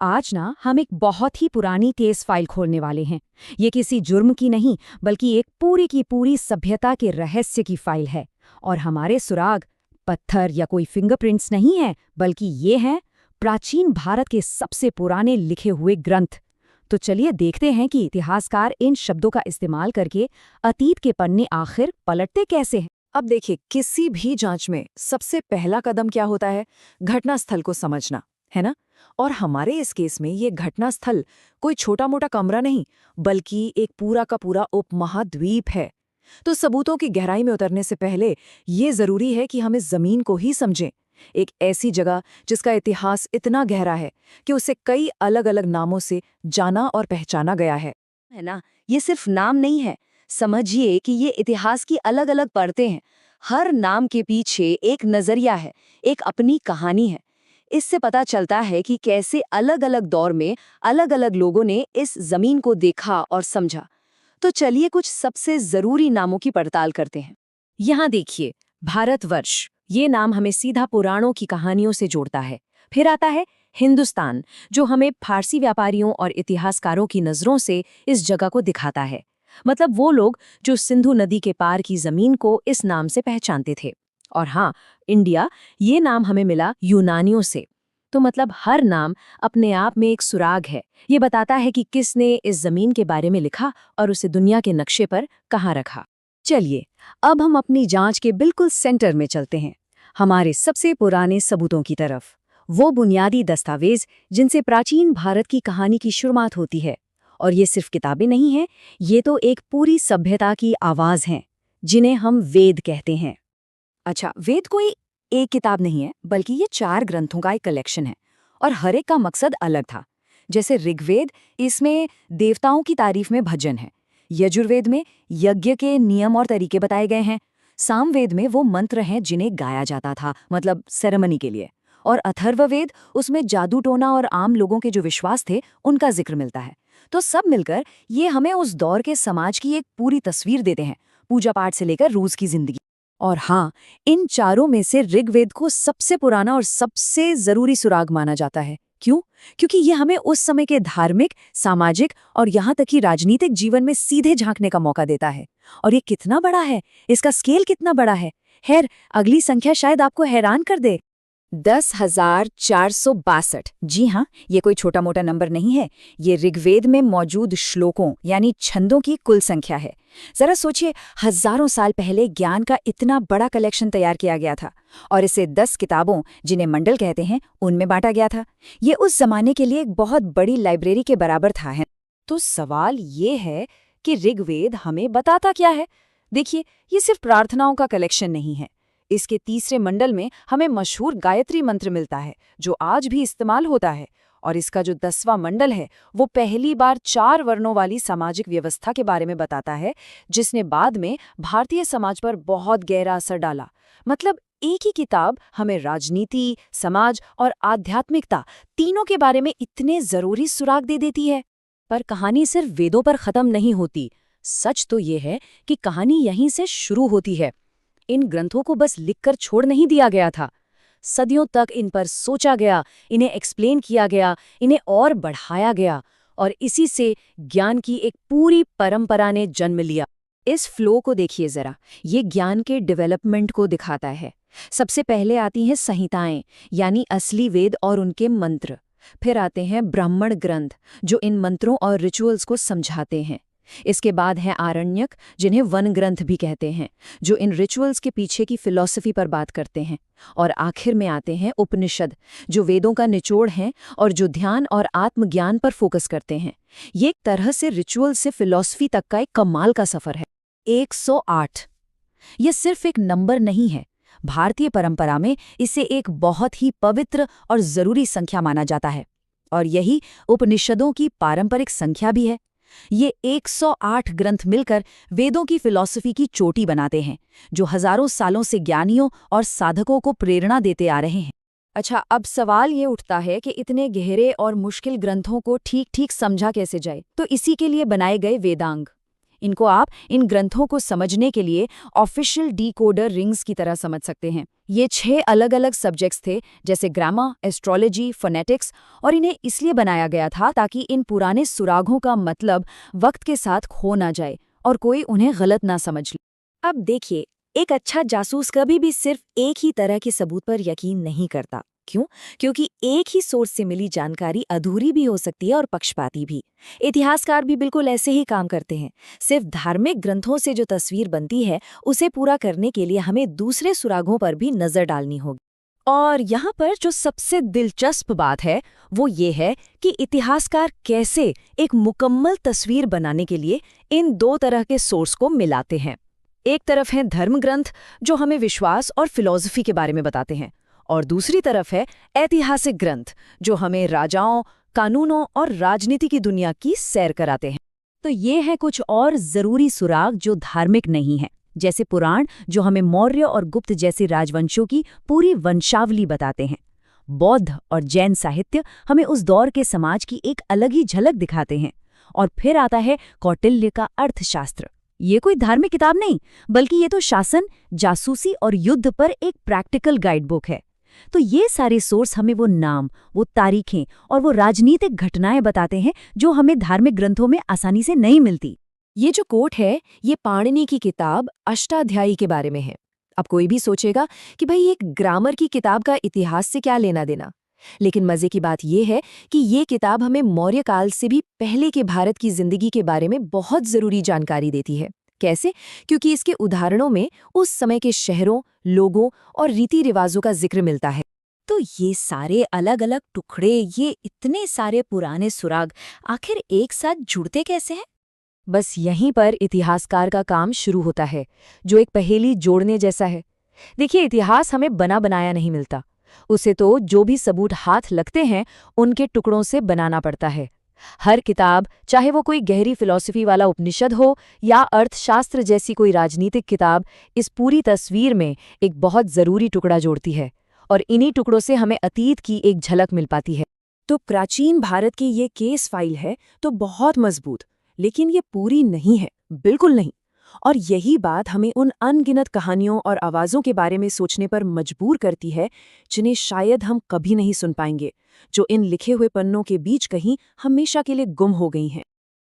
आज ना हम एक बहुत ही पुरानी केस फाइल खोलने वाले हैं। ये किसी जुर्म की नहीं, बल्कि एक पूरी की पूरी सभ्यता के रहस्य की फाइल है। और हमारे सुराग पत्थर या कोई फिंगरप्रिंट्स नहीं है, बल्कि ये हैं प्राचीन भारत के सबसे पुराने लिखे हुए ग्रंथ। तो चलिए देखते हैं कि इतिहासकार इन शब्दों का इस्तेमाल करके अतीत के पन्ने आखिर पलटते कैसे हैं। अब देखिए, किसी भी जांच में सबसे पहला कदम क्या होता है? घटनास्थल को समझना, है ना? और हमारे इस केस में ये घटनास्थल कोई छोटा मोटा कमरा नहीं, बल्कि एक पूरा का पूरा उपमहाद्वीप है। तो सबूतों की गहराई में उतरने से पहले ये जरूरी है कि हम इस जमीन को ही समझें। एक ऐसी जगह जिसका इतिहास इतना गहरा है कि उसे कई अलग अलग नामों से जाना और पहचाना गया है ना। ये सिर्फ नाम नहीं है, समझिए कि ये इतिहास की अलग अलग परतें हैं। हर नाम के पीछे एक नजरिया है, एक अपनी कहानी है। इससे पता चलता है कि कैसे अलग अलग दौर में अलग अलग लोगों ने इस जमीन को देखा और समझा। तो चलिए कुछ सबसे जरूरी नामों की पड़ताल करते हैं। यहाँ देखिए, भारतवर्ष, ये नाम हमें सीधा पुराणों की कहानियों से जोड़ता है। फिर आता है हिंदुस्तान, जो हमें फारसी व्यापारियों और इतिहासकारों की नज़रों से इस जगह को दिखाता है। मतलब वो लोग जो सिंधु नदी के पार की जमीन को इस नाम से पहचानते थे। और हाँ, इंडिया, ये नाम हमें मिला यूनानियों से। तो मतलब हर नाम अपने आप में एक सुराग है। ये बताता है कि किसने इस जमीन के बारे में लिखा और उसे दुनिया के नक्शे पर कहाँ रखा। चलिए, अब हम अपनी जांच के बिल्कुल सेंटर में चलते हैं, हमारे सबसे पुराने सबूतों की तरफ। वो बुनियादी दस्तावेज जिनसे प्राचीन भारत की कहानी की शुरुआत होती है। और ये सिर्फ किताबें नहीं हैं, ये तो एक पूरी सभ्यता की आवाज़ हैं, जिन्हें हम वेद कहते हैं। अच्छा, वेद कोई एक किताब नहीं है, बल्कि ये 4 ग्रंथों का एक कलेक्शन है। और हर एक का मकसद अलग था। जैसे ऋग्वेद, इसमें देवताओं की तारीफ में भजन है। यजुर्वेद में यज्ञ के नियम और तरीके बताए गए हैं। सामवेद में वो मंत्र हैं जिन्हें गाया जाता था, मतलब सेरेमनी के लिए। और अथर्ववेद, उसमें जादू टोना और आम लोगों के जो विश्वास थे उनका जिक्र मिलता है। तो सब मिलकर ये हमें उस दौर के समाज की एक पूरी तस्वीर देते हैं, पूजा पाठ से लेकर रोज की जिंदगी। और हाँ, इन चारों में से ऋग्वेद को सबसे पुराना और सबसे जरूरी सुराग माना जाता है। क्यों? क्योंकि ये हमें उस समय के धार्मिक, सामाजिक और यहाँ तक कि राजनीतिक जीवन में सीधे झांकने का मौका देता है। और ये कितना बड़ा है, इसका स्केल कितना बड़ा है। खैर, अगली संख्या शायद आपको हैरान कर दे। 10,462। जी हाँ, ये कोई छोटा मोटा नंबर नहीं है। ये ऋग्वेद में मौजूद श्लोकों यानी छंदों की कुल संख्या है। जरा सोचिए, हजारों साल पहले ज्ञान का इतना बड़ा कलेक्शन तैयार किया गया था और इसे 10 किताबों, जिन्हें मंडल कहते हैं, उनमें बांटा गया था। ये उस जमाने के लिए एक बहुत बड़ी लाइब्रेरी के बराबर था। है तो सवाल ये है कि ऋग्वेद हमें बताता क्या है? देखिए, ये सिर्फ प्रार्थनाओं का कलेक्शन नहीं है। इसके तीसरे मंडल में हमें मशहूर गायत्री मंत्र मिलता है, जो आज भी इस्तेमाल होता है। और इसका जो 10वां मंडल है, वो पहली बार 4 वर्णों वाली सामाजिक व्यवस्था के बारे में बताता है, जिसने बाद में भारतीय समाज पर बहुत गहरा असर डाला। मतलब एक ही किताब हमें राजनीति, समाज और आध्यात्मिकता तीनों के बारे में इतने जरूरी सुराग दे देती है। पर कहानी सिर्फ वेदों पर खत्म नहीं होती। सच तो ये है कि कहानी यहीं से शुरू होती है। इन ग्रंथों को बस लिखकर छोड़ नहीं दिया गया था। सदियों तक इन पर सोचा गया, इन्हें एक्सप्लेन किया गया, इन्हें और बढ़ाया गया। और इसी से ज्ञान की एक पूरी परंपरा ने जन्म लिया। इस फ्लो को देखिए जरा, ये ज्ञान के डेवलपमेंट को दिखाता है। सबसे पहले आती हैं संहिताएं, यानी असली वेद और उनके मंत्र। फिर आते हैं ब्राह्मण ग्रंथ, जो इन मंत्रों और रिचुअल्स को समझाते हैं। इसके बाद है आरण्यक, जिन्हें वन ग्रंथ भी कहते हैं, जो इन रिचुअल्स के पीछे की फिलॉसफी पर बात करते हैं। और आखिर में आते हैं उपनिषद, जो वेदों का निचोड़ हैं और जो ध्यान और आत्मज्ञान पर फोकस करते हैं। ये एक तरह से रिचुअल से फिलॉसफी तक का एक कमाल का सफर है। 108, ये सिर्फ एक नंबर नहीं है। भारतीय परंपरा में इसे एक बहुत ही पवित्र और जरूरी संख्या माना जाता है। और यही उपनिषदों की पारंपरिक संख्या भी है। ये 108 ग्रंथ मिलकर वेदों की फिलॉसफी की चोटी बनाते हैं, जो हजारों सालों से ज्ञानियों और साधकों को प्रेरणा देते आ रहे हैं। अच्छा, अब सवाल ये उठता है कि इतने गहरे और मुश्किल ग्रंथों को ठीक ठीक समझा कैसे जाए? तो इसी के लिए बनाए गए वेदांग। इनको आप इन ग्रंथों को समझने के लिए ऑफिशियल डीकोडर रिंग्स की तरह समझ सकते हैं। ये 6 अलग-अलग सब्जेक्ट्स थे, जैसे ग्रामर, एस्ट्रोलॉजी, फोनेटिक्स, और इन्हें इसलिए बनाया गया था ताकि इन पुराने सुरागों का मतलब वक्त के साथ खो ना जाए और कोई उन्हें गलत ना समझ ले। अब देखिए, एक अच्छा जासूस कभी भी सिर्फ एक ही तरह के सबूत पर यकीन नहीं करता। क्यों? क्योंकि एक ही सोर्स से मिली जानकारी अधूरी भी हो सकती है और पक्षपाती भी। इतिहासकार भी बिल्कुल ऐसे ही काम करते हैं। सिर्फ धार्मिक ग्रंथों से जो तस्वीर बनती है, उसे पूरा करने के लिए हमें दूसरे सुरागों पर भी नजर डालनी होगी। और यहाँ पर जो सबसे दिलचस्प बात है वो ये है कि इतिहासकार कैसे एक मुकम्मल तस्वीर बनाने के लिए इन 2 तरह के सोर्स को मिलाते हैं। एक तरफ है धर्म ग्रंथ जो हमें विश्वास और फिलॉसफी के बारे में बताते हैं, और दूसरी तरफ है ऐतिहासिक ग्रंथ जो हमें राजाओं, कानूनों और राजनीति की दुनिया की सैर कराते हैं। तो ये है कुछ और जरूरी सुराग जो धार्मिक नहीं है, जैसे पुराण जो हमें मौर्य और गुप्त जैसे राजवंशों की पूरी वंशावली बताते हैं। बौद्ध और जैन साहित्य हमें उस दौर के समाज की एक अलग ही झलक दिखाते हैं। और फिर आता है कौटिल्य का अर्थशास्त्र। ये कोई धार्मिक किताब नहीं, बल्कि ये तो शासन, जासूसी और युद्ध पर एक प्रैक्टिकल गाइडबुक है। तो ये सारे सोर्स हमें वो नाम, वो तारीखें और वो राजनीतिक घटनाएं बताते हैं जो हमें धार्मिक ग्रंथों में आसानी से नहीं मिलती। ये जो कोट है, ये पाणिनि की किताब अष्टाध्यायी के बारे में है। अब कोई भी सोचेगा कि भाई एक ग्रामर की किताब का इतिहास से क्या लेना देना, लेकिन मजे की बात यह है कि ये किताब हमें मौर्य काल से भी पहले के भारत की जिंदगी के बारे में बहुत जरूरी जानकारी देती है। कैसे? क्योंकि इसके उदाहरणों में उस समय के शहरों, लोगों और रीति रिवाजों का जिक्र मिलता है। तो ये सारे अलग अलग टुकड़े, ये इतने सारे पुराने सुराग आखिर एक साथ जुड़ते कैसे हैं? बस यहीं पर इतिहासकार का काम शुरू होता है, जो एक पहेली जोड़ने जैसा है। देखिए, इतिहास हमें बना बनाया नहीं मिलता, उसे तो जो भी सबूत हाथ लगते हैं उनके टुकड़ों से बनाना पड़ता है। हर किताब, चाहे वो कोई गहरी फिलॉसफी वाला उपनिषद हो या अर्थशास्त्र जैसी कोई राजनीतिक किताब, इस पूरी तस्वीर में एक बहुत जरूरी टुकड़ा जोड़ती है, और इन्हीं टुकड़ों से हमें अतीत की एक झलक मिल पाती है। तो प्राचीन भारत की ये केस फाइल है तो बहुत मजबूत, लेकिन ये पूरी नहीं है, बिल्कुल नहीं। और यही बात हमें उन अनगिनत कहानियों और आवाज़ों के बारे में सोचने पर मजबूर करती है जिन्हें शायद हम कभी नहीं सुन पाएंगे, जो इन लिखे हुए पन्नों के बीच कहीं हमेशा के लिए गुम हो गई हैं।